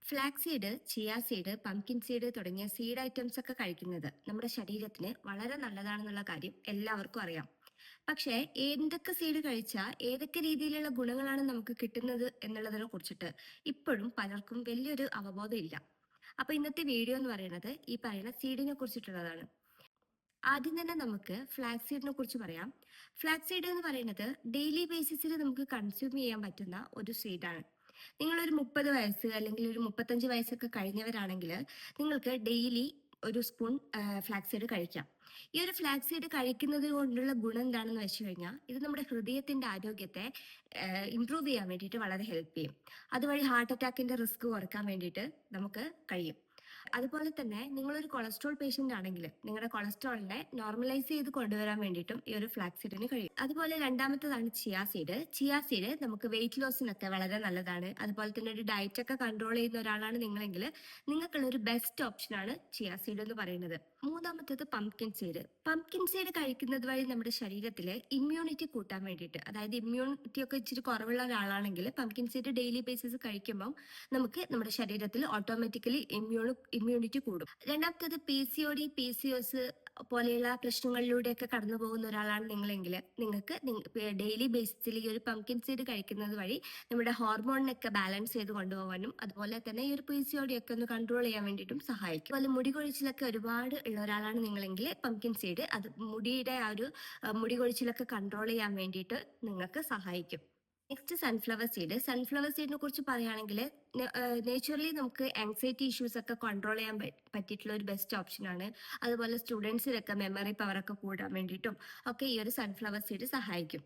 Flax seed, chia seed, pumpkin seed തുടങ്ങിയ seed items ഒക്കെ കഴിക്കുന്നത് നമ്മുടെ ശരീരത്തിന് വളരെ നല്ലതാണെന്നുള്ള കാര്യം എല്ലാവർക്കും അറിയാം. പക്ഷേ എന്തൊക്കെ സീഡ് കഴിച്ചാൽ ഏതൊക്കെ രീതിയിലുള്ള ഗുണങ്ങളാണ് നമുക്ക് കിട്ടുന്നത് എന്നുള്ളതിനെ കുറിച്ചിട്ട് ഇപ്പോഴും പലർക്കും വലിയൊരു അവബോധം ഇല്ല. അപ്പൊ ഇന്നത്തെ വീഡിയോ എന്ന് പറയുന്നത് ഈ പറയുന്ന സീഡിനെ കുറിച്ചിട്ടുള്ളതാണ്. ആദ്യം തന്നെ നമുക്ക് ഫ്ലാക്സ് സീഡിനെ കുറിച്ച് പറയാം. ഫ്ലാക്സ് സീഡ് എന്ന് പറയുന്നത് ഡെയിലി ബേസിസിൽ നമുക്ക് കൺസ്യൂം ചെയ്യാൻ പറ്റുന്ന ഒരു സീഡാണ്. നിങ്ങളൊരു 30 വയസ്സ് അല്ലെങ്കിൽ ഒരു 35 വയസ്സൊക്കെ കഴിഞ്ഞവരാണെങ്കിൽ നിങ്ങൾക്ക് ഡെയിലി ഒരു സ്പൂൺ ഫ്ലാക്സ് സീഡ് കഴിക്കാം. ഈ ഒരു ഫ്ലാക്സ് സീഡ് കഴിക്കുന്നത് കൊണ്ടുള്ള ഗുണം എന്താണെന്ന് വെച്ച് കഴിഞ്ഞാൽ ഇത് നമ്മുടെ ഹൃദയത്തിന്റെ ആരോഗ്യത്തെ ഇംപ്രൂവ് ചെയ്യാൻ വേണ്ടിയിട്ട് വളരെ ഹെൽപ്പ് ചെയ്യും. അതുവഴി ഹാർട്ട് അറ്റാക്കിന്റെ റിസ്ക് കുറയ്ക്കാൻ വേണ്ടിയിട്ട് നമുക്ക് കഴിയും. അതുപോലെ തന്നെ നിങ്ങളൊരു കൊളസ്ട്രോൾ പേഷ്യന്റ് ആണെങ്കിൽ നിങ്ങളുടെ കൊളസ്ട്രോളിനെ നോർമലൈസ് ചെയ്ത് കൊണ്ടുവരാൻ വേണ്ടിയിട്ടും ഈ ഒരു ഫ്ലാക്സ് സീഡിന് കഴിയും. അതുപോലെ രണ്ടാമത്തേതാണ് ചിയ സീഡ്. ചിയ സീഡ് നമുക്ക് വെയിറ്റ് ലോസിനൊക്കെ വളരെ നല്ലതാണ്. അതുപോലെ തന്നെ ഒരു ഡയറ്റ് ഒക്കെ കൺട്രോൾ ചെയ്യുന്ന ഒരാളാണ് നിങ്ങളെങ്കിൽ നിങ്ങൾക്കുള്ള ഒരു ബെസ്റ്റ് ഓപ്ഷനാണ് ചിയ സീഡ് എന്ന് പറയുന്നത്. മൂന്നാമത്തേത് പംകിൻ സീഡ്. പംകിൻ സീഡ് കഴിക്കുന്നത് വഴി നമ്മുടെ ശരീരത്തിലെ ഇമ്മ്യൂണിറ്റി കൂട്ടാൻ വേണ്ടിയിട്ട്, അതായത് ഇമ്മ്യൂണിറ്റി ഒക്കെ ഇച്ചിരി കുറവുള്ള ഒരാളാണെങ്കിൽ പംകിൻ സീഡ് ഡെയിലി ബേസിസ് കഴിക്കുമ്പോൾ നമുക്ക് നമ്മുടെ ശരീരത്തിൽ ഓട്ടോമാറ്റിക്കലി ഇമ്മ്യൂണിറ്റി കൂടും. രണ്ടാമത്തേത് PCOD, PCOS പോലെയുള്ള പ്രശ്നങ്ങളിലൂടെയൊക്കെ കടന്നു പോകുന്ന ഒരാളാണ് നിങ്ങളെങ്കിൽ നിങ്ങൾക്ക് ഡെയിലി ബേസിസിൽ ഈ ഒരു പംകിൻ സീഡ് കഴിക്കുന്നത് വഴി നമ്മുടെ ഹോർമോണിനൊക്കെ ബാലൻസ് ചെയ്ത് കൊണ്ടുപോകാനും അതുപോലെ തന്നെ ഈ ഒരു PCOD ഒക്കെ ഒന്ന് കൺട്രോൾ ചെയ്യാൻ വേണ്ടിയിട്ടും സഹായിക്കും. അതുപോലെ മുടി കൊഴിച്ചിലൊക്കെ ഒരുപാട് ഉള്ള ഒരാളാണ് നിങ്ങളെങ്കിൽ പംകിൻ സീഡ് അത് മുടിയുടെ ആ ഒരു മുടി കൊഴിച്ചിലൊക്കെ കൺട്രോൾ ചെയ്യാൻ വേണ്ടിയിട്ട് നിങ്ങൾക്ക് സഹായിക്കും. Next sunflower seed. സൺഫ്ലവർ സീഡിനെ കുറിച്ച് പറയുകയാണെങ്കിൽ നേച്ചുറലി നമുക്ക് ആങ്സൈറ്റി ഇഷ്യൂസ് ഒക്കെ കൺട്രോൾ ചെയ്യാൻ പറ്റിയിട്ടുള്ള ഒരു ബെസ്റ്റ് ഓപ്ഷനാണ്. അതുപോലെ സ്റ്റുഡൻസിനൊക്കെ മെമ്മറി പവർ ഒക്കെ കൂടാൻ വേണ്ടിയിട്ടും ഒക്കെ ഈ ഒരു സൺഫ്ലവർ സീഡ് സഹായിക്കും.